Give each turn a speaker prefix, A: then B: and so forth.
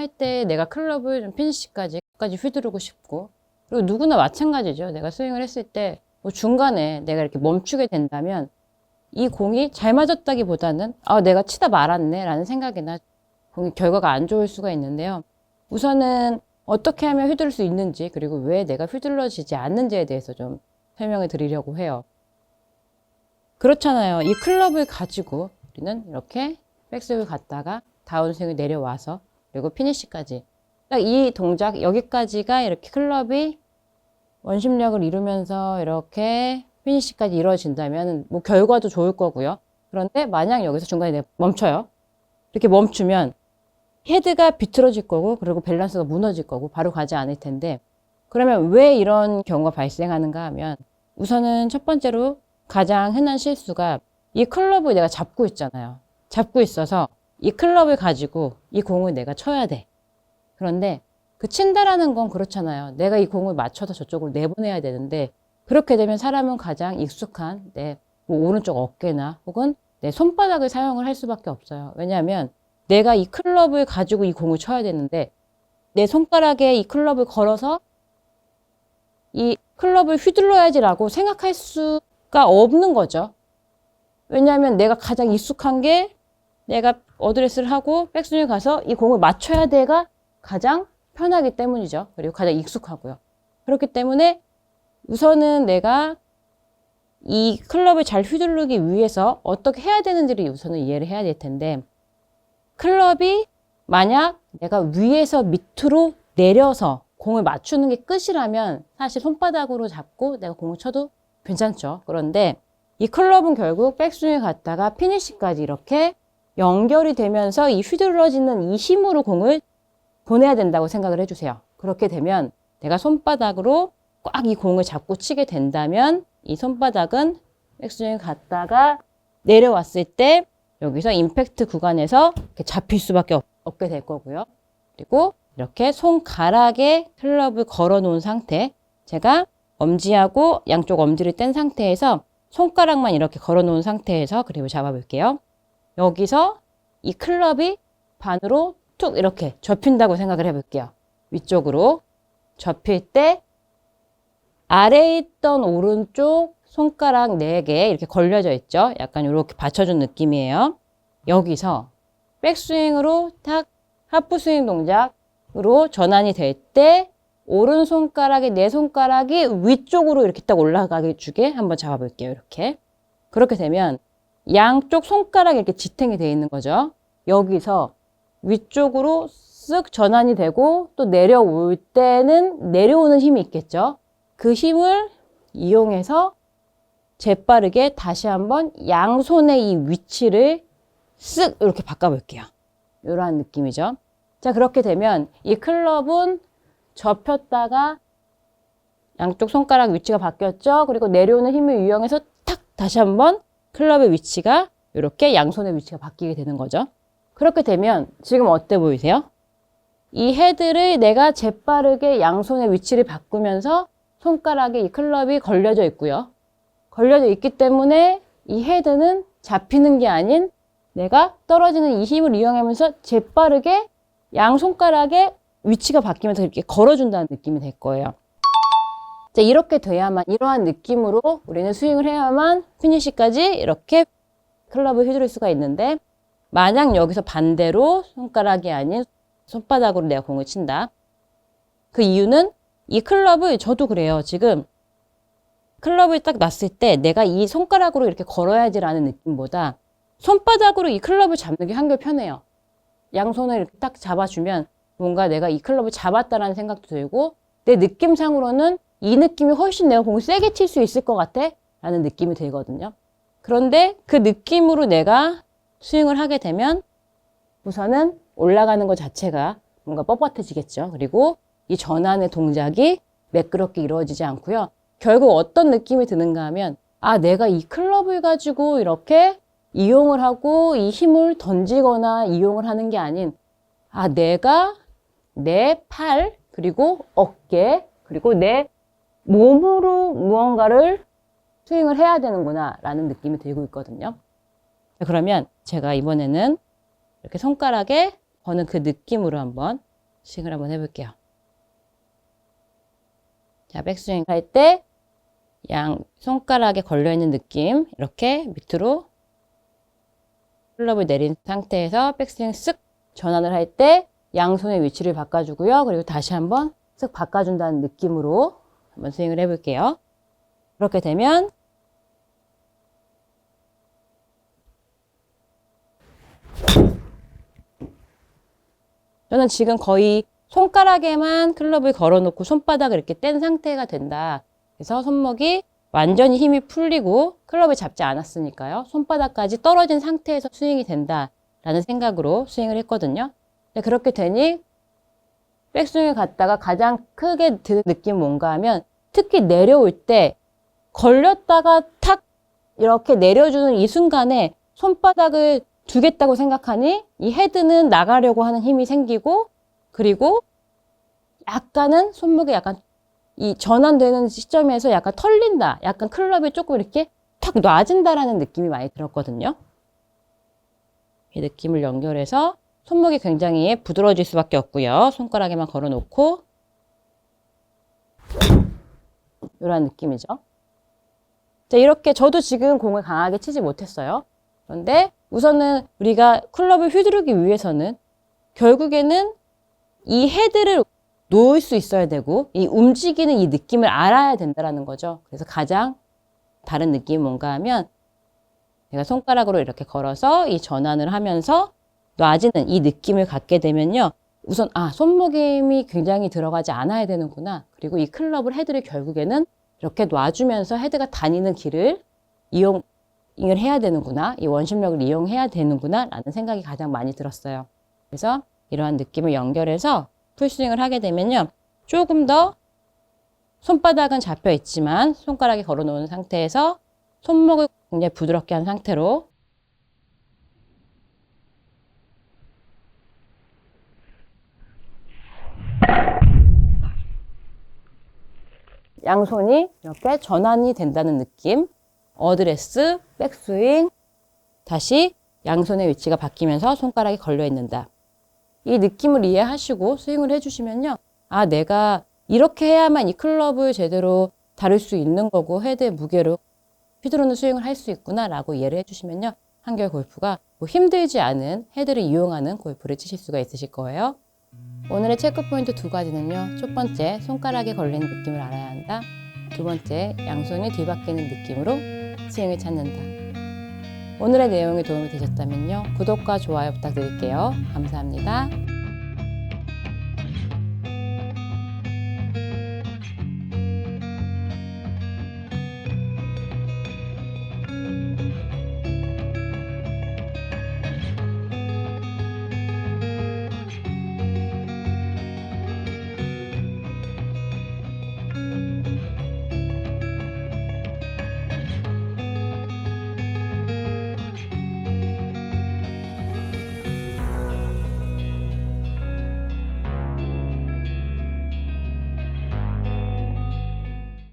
A: 할 때 내가 클럽을 좀 피니시까지 휘두르고 싶고, 그리고 누구나 마찬가지죠. 내가 스윙을 했을 때 뭐 중간에 내가 이렇게 멈추게 된다면 이 공이 잘 맞았다기보다는 내가 치다 말았네 라는 생각이나 공이 결과가 안 좋을 수가 있는데요. 우선은 어떻게 하면 휘두를 수 있는지, 그리고 왜 내가 휘둘러지지 않는지에 대해서 좀 설명을 드리려고 해요. 그렇잖아요. 이 클럽을 가지고 우리는 이렇게 백스윙을 갔다가 다운스윙을 내려와서 그리고 피니시까지 딱 이 동작 여기까지가 이렇게 클럽이 원심력을 이루면서 이렇게 피니시까지 이루어진다면 뭐 결과도 좋을 거고요. 그런데 만약 여기서 중간에 멈춰요. 이렇게 멈추면 헤드가 비틀어질 거고, 그리고 밸런스가 무너질 거고 바로 가지 않을 텐데, 그러면 왜 이런 경우가 발생하는가 하면, 우선은 첫 번째로 가장 흔한 실수가 이 클럽을 내가 잡고 있잖아요. 잡고 있어서 이 클럽을 가지고 이 공을 내가 쳐야 돼. 그런데 그 친다라는 건 그렇잖아요. 내가 이 공을 맞춰서 저쪽으로 내보내야 되는데, 그렇게 되면 사람은 가장 익숙한 내 뭐 오른쪽 어깨나 혹은 내 손바닥을 사용을 할 수밖에 없어요. 왜냐하면 내가 이 클럽을 가지고 이 공을 쳐야 되는데, 내 손가락에 이 클럽을 걸어서 이 클럽을 휘둘러야지라고 생각할 수가 없는 거죠. 왜냐하면 내가 가장 익숙한 게 내가 어드레스를 하고 백스윙을 가서 이 공을 맞춰야 돼가 가장 편하기 때문이죠. 그리고 가장 익숙하고요. 그렇기 때문에 우선은 내가 이 클럽을 잘 휘두르기 위해서 어떻게 해야 되는지를 우선은 이해를 해야 될 텐데, 클럽이 만약 내가 위에서 밑으로 내려서 공을 맞추는 게 끝이라면 사실 손바닥으로 잡고 내가 공을 쳐도 괜찮죠. 그런데 이 클럽은 결국 백스윙을 갔다가 피니시까지 이렇게 연결이 되면서 이 휘둘러지는 이 힘으로 공을 보내야 된다고 생각을 해주세요. 그렇게 되면 내가 손바닥으로 꽉 이 공을 잡고 치게 된다면 이 손바닥은 백스윙 갔다가 내려왔을 때 여기서 임팩트 구간에서 이렇게 잡힐 수밖에 없게 될 거고요. 그리고 이렇게 손가락에 클럽을 걸어 놓은 상태, 제가 엄지하고 양쪽 엄지를 뗀 상태에서 손가락만 이렇게 걸어 놓은 상태에서 그립을 잡아 볼게요. 여기서 이 클럽이 반으로 툭 이렇게 접힌다고 생각을 해볼게요. 위쪽으로 접힐 때 아래에 있던 오른쪽 손가락 4개 이렇게 걸려져 있죠. 약간 이렇게 받쳐준 느낌이에요. 여기서 백스윙으로 탁 하프스윙 동작으로 전환이 될 때 오른손가락에 내 손가락이 위쪽으로 이렇게 딱 올라가게 주게 한번 잡아볼게요. 이렇게. 그렇게 되면 양쪽 손가락이 이렇게 지탱이 되어 있는 거죠. 여기서 위쪽으로 쓱 전환이 되고 또 내려올 때는 내려오는 힘이 있겠죠. 그 힘을 이용해서 재빠르게 다시 한번 양손의 이 위치를 쓱 이렇게 바꿔볼게요. 이러한 느낌이죠. 자, 그렇게 되면 이 클럽은 접혔다가 양쪽 손가락 위치가 바뀌었죠. 그리고 내려오는 힘을 이용해서 탁 다시 한번 클럽의 위치가 이렇게 양손의 위치가 바뀌게 되는 거죠. 그렇게 되면 지금 어때 보이세요? 이 헤드를 내가 재빠르게 양손의 위치를 바꾸면서 손가락에 이 클럽이 걸려져 있고요. 걸려져 있기 때문에 이 헤드는 잡히는 게 아닌 내가 떨어지는 이 힘을 이용하면서 재빠르게 양 손가락에 위치가 바뀌면서 이렇게 걸어준다는 느낌이 될 거예요. 자, 이렇게 돼야만, 이러한 느낌으로 우리는 스윙을 해야만 피니시까지 이렇게 클럽을 휘두를 수가 있는데, 만약 여기서 반대로 손가락이 아닌 손바닥으로 내가 공을 친다. 그 이유는 이 클럽을, 저도 그래요. 지금 클럽을 딱 놨을 때 내가 이 손가락으로 이렇게 걸어야지라는 느낌보다 손바닥으로 이 클럽을 잡는 게 한결 편해요. 양손을 이렇게 딱 잡아주면 뭔가 내가 이 클럽을 잡았다라는 생각도 들고, 내 느낌상으로는 이 느낌이 훨씬 내가 공을 세게 칠 수 있을 것 같아 라는 느낌이 들거든요. 그런데 그 느낌으로 내가 스윙을 하게 되면 우선은 올라가는 것 자체가 뭔가 뻣뻣해지겠죠. 그리고 이 전환의 동작이 매끄럽게 이루어지지 않고요. 결국 어떤 느낌이 드는가 하면, 내가 이 클럽을 가지고 이렇게 이용을 하고 이 힘을 던지거나 이용을 하는 게 아닌, 내가 내 팔, 그리고 어깨, 그리고 내 몸으로 무언가를 스윙을 해야 되는구나 라는 느낌이 들고 있거든요. 그러면 제가 이번에는 이렇게 손가락에 거는 그 느낌으로 한번 스윙을 한번 해볼게요. 자, 백스윙 할 때 양 손가락에 걸려있는 느낌, 이렇게 밑으로 클럽을 내린 상태에서 백스윙 쓱 전환을 할 때 양손의 위치를 바꿔주고요. 그리고 다시 한번 쓱 바꿔준다는 느낌으로 한번 스윙을 해볼게요. 그렇게 되면 저는 지금 거의 손가락에만 클럽을 걸어놓고 손바닥을 이렇게 뗀 상태가 된다. 그래서 손목이 완전히 힘이 풀리고 클럽을 잡지 않았으니까요. 손바닥까지 떨어진 상태에서 스윙이 된다라는 생각으로 스윙을 했거든요. 그렇게 되니 백스윙을 갔다가 가장 크게 드는 느낌은 뭔가 하면 특히 내려올 때 걸렸다가 탁 이렇게 내려주는 이 순간에 손바닥을 두겠다고 생각하니 이 헤드는 나가려고 하는 힘이 생기고 그리고 약간은 손목에 약간 이 전환되는 시점에서 약간 털린다. 약간 클럽이 조금 이렇게 탁 놔진다라는 느낌이 많이 들었거든요. 이 느낌을 연결해서 손목이 굉장히 부드러워질 수밖에 없고요. 손가락에만 걸어놓고 이런 느낌이죠. 자, 이렇게 저도 지금 공을 강하게 치지 못했어요. 그런데 우선은 우리가 클럽을 휘두르기 위해서는 결국에는 이 헤드를 놓을 수 있어야 되고 이 움직이는 이 느낌을 알아야 된다는 거죠. 그래서 가장 다른 느낌이 뭔가 하면 제가 손가락으로 이렇게 걸어서 이 전환을 하면서 놔지는 이 느낌을 갖게 되면요. 우선 손목에 힘이 굉장히 들어가지 않아야 되는구나. 그리고 이 클럽을 헤드를 결국에는 이렇게 놔주면서 헤드가 다니는 길을 이용을 해야 되는구나. 이 원심력을 이용해야 되는구나 라는 생각이 가장 많이 들었어요. 그래서 이러한 느낌을 연결해서 풀스윙을 하게 되면요. 조금 더 손바닥은 잡혀 있지만 손가락에 걸어 놓은 상태에서 손목을 굉장히 부드럽게 한 상태로 양손이 이렇게 전환이 된다는 느낌. 어드레스, 백스윙, 다시 양손의 위치가 바뀌면서 손가락이 걸려 있는다. 이 느낌을 이해하시고 스윙을 해주시면요. 내가 이렇게 해야만 이 클럽을 제대로 다룰 수 있는 거고 헤드의 무게로 휘두르는 스윙을 할 수 있구나 라고 이해를 해주시면요. 한결 골프가 힘들지 않은 헤드를 이용하는 골프를 치실 수가 있으실 거예요. 오늘의 체크포인트 2가지는요. 첫 번째, 손가락에 걸리는 느낌을 알아야 한다. 두 번째, 양손이 뒤바뀌는 느낌으로 스윙을 찾는다. 오늘의 내용이 도움이 되셨다면요. 구독과 좋아요 부탁드릴게요. 감사합니다.